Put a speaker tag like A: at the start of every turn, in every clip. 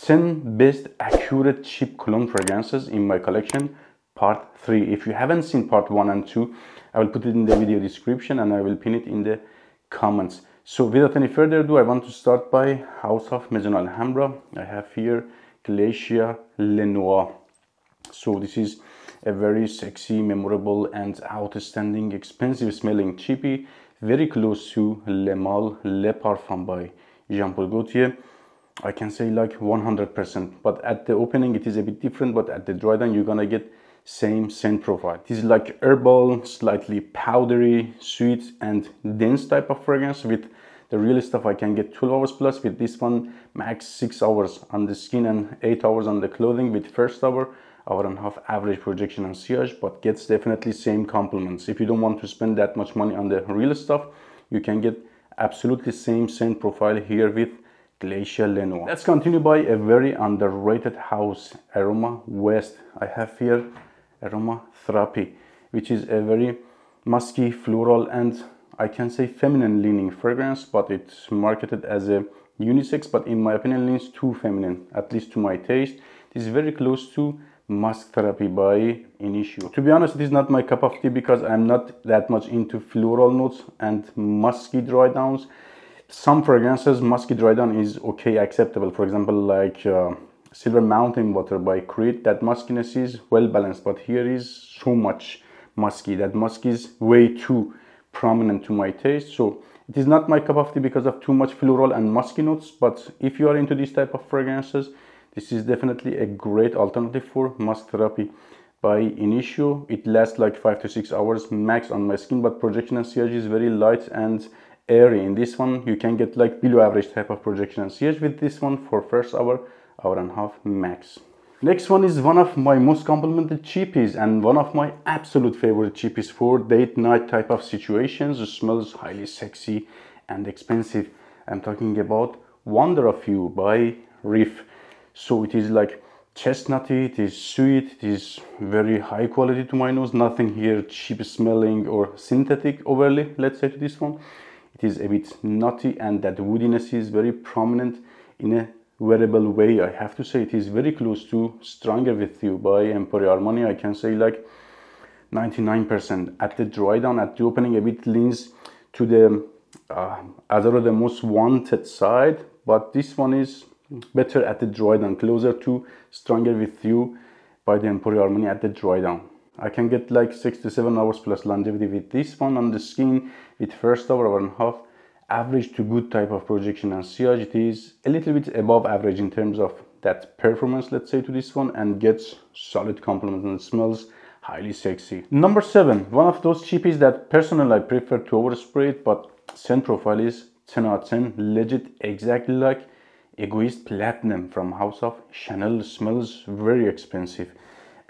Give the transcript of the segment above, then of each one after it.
A: 10 best accurate cheap cologne fragrances in my collection, part 3. If you haven't seen part 1 and 2, I will put it in the video description and I will pin it in the comments. So without any further ado, I want to start by House of Maison Alhambra. I have here Glacier Le Noir. So this is a very sexy, memorable and outstanding, expensive smelling cheapie, very close to Le Mal Le Parfum by Jean Paul Gaultier. I can say like 100%, but at the opening it is a bit different, but at the dry down you're gonna get same scent profile. This is like herbal, slightly powdery, sweet and dense type of fragrance. With the real stuff I can get 12 hours plus. With this one max 6 hours on the skin and 8 hours on the clothing. With first hour and a half average projection and sillage, but gets definitely same compliments. If you don't want to spend that much money on the real stuff, you can get absolutely same scent profile here with Glacier Le Noir. Let's continue by a very underrated house, Aroma West. I have here Aroma Thy, which is a very musky, floral and I can say feminine leaning fragrance, but it's marketed as a unisex, but in my opinion leans too feminine, at least to my taste. It is very close to Musk Therapy by Initio. To be honest, it is not my cup of tea because I'm not that much into floral notes and musky dry downs. Some fragrances, musky dry down is okay, acceptable. For example, like Silver Mountain Water by Creed, that muskiness is well balanced, but here is so much musky. That musk is way too prominent to my taste. So it is not my cup of tea because of too much floral and musky notes, but if you are into this type of fragrances, this is definitely a great alternative for Musk Therapy by Initio. It lasts like 5 to 6 hours max on my skin, but projection and sillage is very light and airy. In this one you can get like below average type of projection and sillage with this one for first hour and a half max. Next one is one of my most complimented cheapies and one of my absolute favorite cheapies for date night type of situations. It smells highly sexy and expensive. I'm talking about Wonderfew by Reff. So it is like chestnutty, it is sweet, it is very high quality to my nose. Nothing here cheap smelling or synthetic overly, let's say, to this one. It is a bit nutty and that woodiness is very prominent in a wearable way. I have to say it is very close to Stronger With You by Emporio Armani. I can say like 99%. At the dry down, at the opening, a bit leans to the Azaro the Most Wanted side, but this one is better at the dry down, closer to Stronger With You by the Emporio Armani at the dry down. I can get like 6 to 7 hours plus longevity with this one on the skin with first hour and a half average to good type of projection and sillage. It is a little bit above average in terms of that performance, let's say, to this one, and gets solid compliments and smells highly sexy. Number 7, one of those cheapies that personally I prefer to overspray it, but scent profile is 10 out of 10, legit, exactly like Egoist Platinum from House of Chanel. Smells very expensive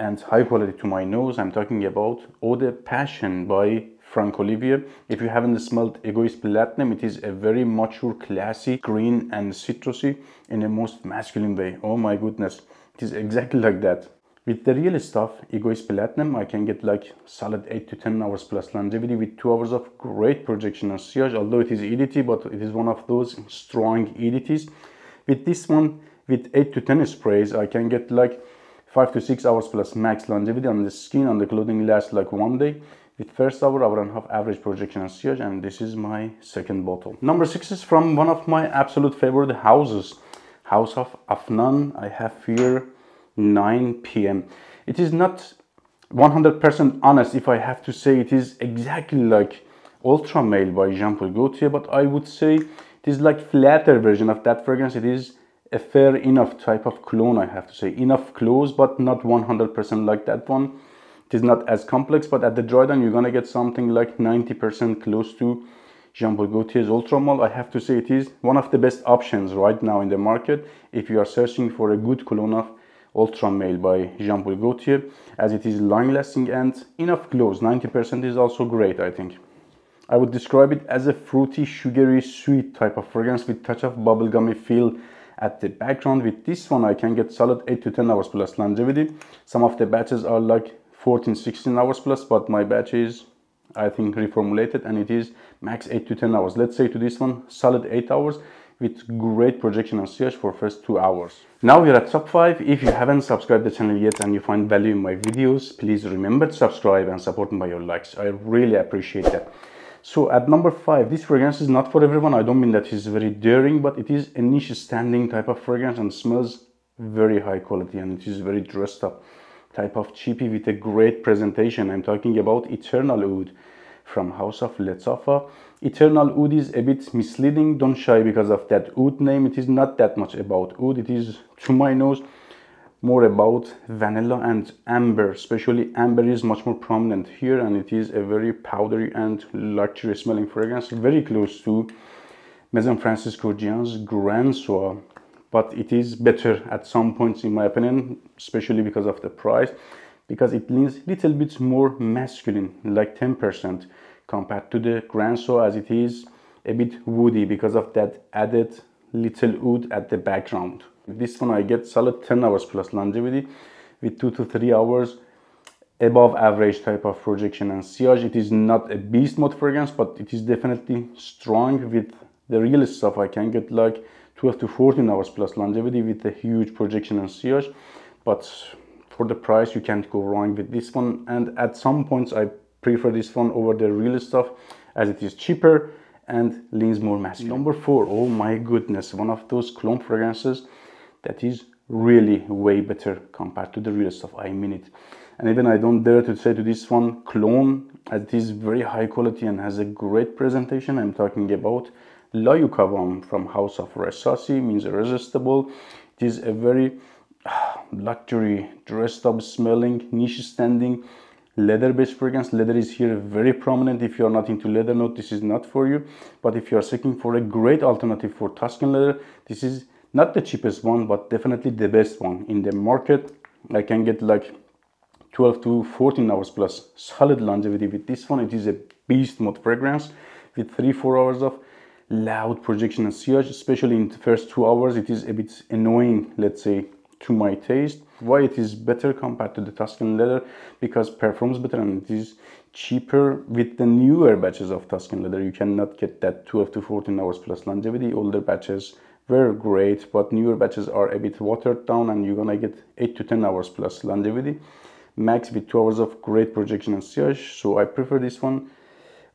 A: and high quality to my nose. I'm talking about Oud Passion by Franck Olivier. If you haven't smelled Egoist Platinum, it is a very mature, classy, green and citrusy in a most masculine way. Oh my goodness, it is exactly like that. With the real stuff, Egoist Platinum, I can get like solid 8 to 10 hours plus longevity with 2 hours of great projection and sillage, although it is EDT, but it is one of those strong EDTs. With this one, with 8 to 10 sprays, I can get like 5 to 6 hours plus max longevity on the skin, on the clothing lasts like 1 day. With first hour and a half average projection and sillage, and this is my second bottle. Number 6 is from one of my absolute favorite houses, House of Afnan. I have here 9 PM. It is not 100% honest if I have to say it is exactly like Ultra Male by Jean Paul Gaultier, but I would say it is like flatter version of that fragrance. It is a fair enough type of cologne, I have to say. Enough close, but not 100% like that one. It is not as complex, but at the dry down you're gonna get something like 90% close to Jean Paul Gaultier's Ultra Male. I have to say it is one of the best options right now in the market if you are searching for a good cologne of Ultra Male by Jean Paul Gaultier, as it is long lasting and enough close. 90% is also great, I think. I would describe it as a fruity, sugary, sweet type of fragrance with touch of bubblegummy feel at the background. With this one I can get solid 8 to 10 hours plus longevity. Some of the batches are like 14-16 hours plus, but my batch is, I think, reformulated and it is max 8 to 10 hours. Let's say to this one solid 8 hours with great projection and sillage for first 2 hours. Now we're at top 5. If you haven't subscribed the channel yet and you find value in my videos, please remember to subscribe and support me by your likes. I really appreciate that. So at number 5, this fragrance is not for everyone. I don't mean that it's very daring, but it is a niche standing type of fragrance and smells very high quality, and it is very dressed up type of cheapy with a great presentation. I'm talking about Eternal Oud from House of Letzafa. Eternal Oud is a bit misleading. Don't shy because of that Oud name. It is not that much about Oud. It is, to my nose, more about vanilla and amber. Especially amber is much more prominent here, and it is a very powdery and luxury smelling fragrance, very close to Maison Francis Kurkdjian's Grand Soir, but it is better at some points in my opinion, especially because of the price, because it leans a little bit more masculine, like 10% compared to the Grand Soir, as it is a bit woody because of that added little oud at the background. This one I get solid 10 hours plus longevity with 2 to 3 hours above average type of projection and sillage. It is not a beast mode fragrance, but it is definitely strong. With the real stuff I can get like 12 to 14 hours plus longevity with a huge projection and sillage, but for the price you can't go wrong with this one. And at some points I prefer this one over the real stuff as it is cheaper and leans more masculine. Number 4, oh my goodness, one of those cologne fragrances that is really way better compared to the real stuff. I mean it. And even I don't dare to say to this one cologne, as it is very high quality and has a great presentation. I'm talking about La Yucavam from House of Ressassi, means irresistible. It is a very luxury, dressed up smelling, niche standing, leather based fragrance. Leather is here very prominent. If you are not into leather note, this is not for you. But if you are seeking for a great alternative for Tuscan leather, this is not the cheapest one, but definitely the best one in the market. I can get like 12 to 14 hours plus solid longevity with this one. It is a beast mode fragrance with 3-4 hours of loud projection and sillage, especially in the first 2 hours. It is a bit annoying, let's say, to my taste. Why it is better compared to the Tuscan leather? Because performs better and it is cheaper. With the newer batches of Tuscan leather, you cannot get that 12 to 14 hours plus longevity. Older batches were great, but newer batches are a bit watered down and you're gonna get 8 to 10 hours plus longevity max with 2 hours of great projection and sillage. So I prefer this one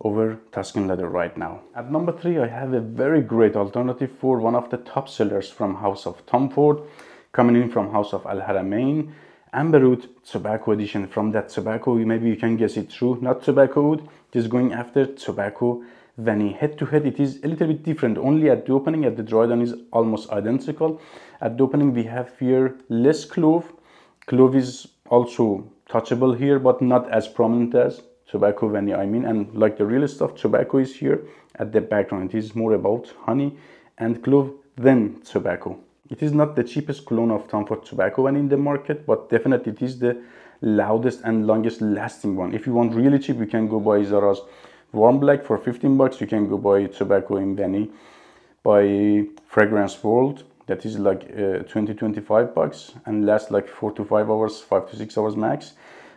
A: over Tuscan leather right now. At number 3, I have a very great alternative for one of the top sellers from House of Tom Ford, coming in from House of Haramain Ambero Tobacco Edition. From that tobacco, maybe you can guess it through, not tobacco oud, it is going after tobacco vanille. Head to head it is a little bit different. Only at the opening, at the dry down is almost identical. At the opening we have here less clove. Clove is also touchable here, but not as prominent as tobacco vanilla, I mean. And like the real stuff, tobacco is here at the background. It is more about honey and clove than tobacco. It is not the cheapest cologne of Tom Ford tobacco one in the market, but definitely it is the loudest and longest lasting one. If you want really cheap, you can go buy Zara's Warm Black for 15 bucks. You can go buy tobacco in vanilla by Fragrance World, that is like 20-25 bucks and lasts like 4 to 5 hours, 5 to 6 hours max.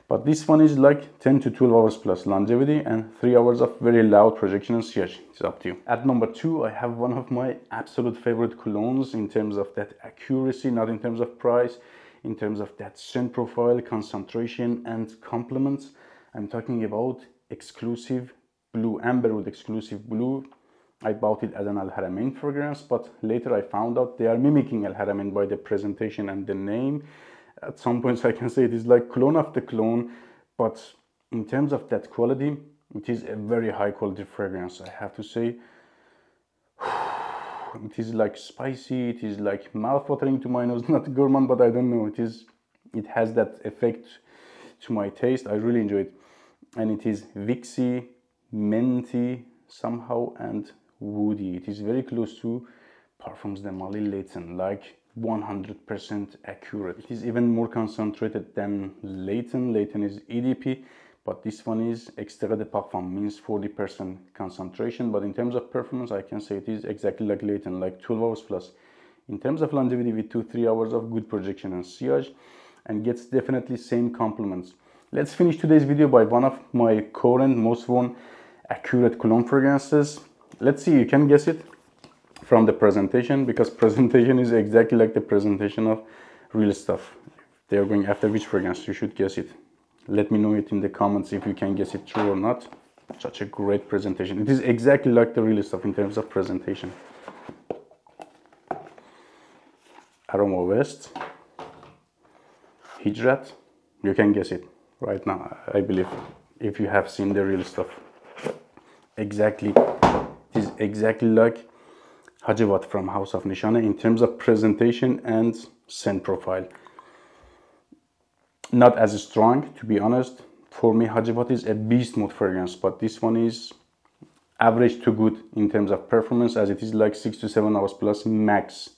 A: But this one is like 10 to 12 hours plus longevity and 3 hours of very loud projection and sillage. It's up to you. At number 2, I have one of my absolute favorite colognes in terms of that accuracy, not in terms of price, in terms of that scent profile, concentration and compliments. I'm talking about Exclusive Blue, Ambero Exclusive Blue. I bought it as an Al Haramain fragrance, but later I found out they are mimicking Al Haramain by the presentation and the name. At some points I can say it is like clone of the clone, but in terms of that quality, it is a very high quality fragrance, I have to say. It is like spicy, it is like mouth-watering to my nose, not gourmand, but I don't know, it has that effect to my taste. I really enjoy it. And it is Vixy, minty somehow and woody. It is very close to Parfums de Mali Layton, like 100% accurate. It is even more concentrated than Layton. Layton is EDP, but this one is Extrait de Parfum, means 40% concentration. But in terms of performance, I can say it is exactly like Layton, like 12 hours plus. In terms of longevity, with 2-3 hours of good projection and sillage, and gets definitely same compliments. Let's finish today's video by one of my current most worn accurate cologne fragrances. Let's see, you can guess it. from the presentation, because presentation is exactly like the presentation of real stuff. They are going after which fragrance, you should guess it. Let me know it in the comments if you can guess it true or not. Such a great presentation. It is exactly like the real stuff in terms of presentation. Aroma West, Hijrat, you can guess it right now, I believe, if you have seen the real stuff. Exactly, it is exactly like Hajivat from House of Nishane in terms of presentation and scent profile. Not as strong, to be honest. For me, Hajivat is a beast mode fragrance, but this one is average to good in terms of performance, as it is like 6 to 7 hours plus max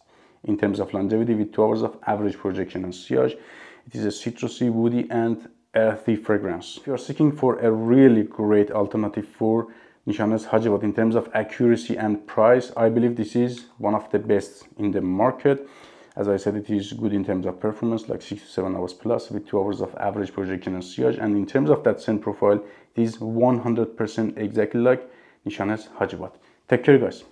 A: in terms of longevity, with 2 hours of average projection and sillage. It is a citrusy, woody and earthy fragrance. If you are seeking for a really great alternative for Nishane's Hajivat in terms of accuracy and price, I believe this is one of the best in the market. As I said, it is good in terms of performance, like 6 to 7 hours plus, with 2 hours of average projection and sillage. And in terms of that scent profile, it is 100% exactly like Nishane's Hajivat. Take care, guys.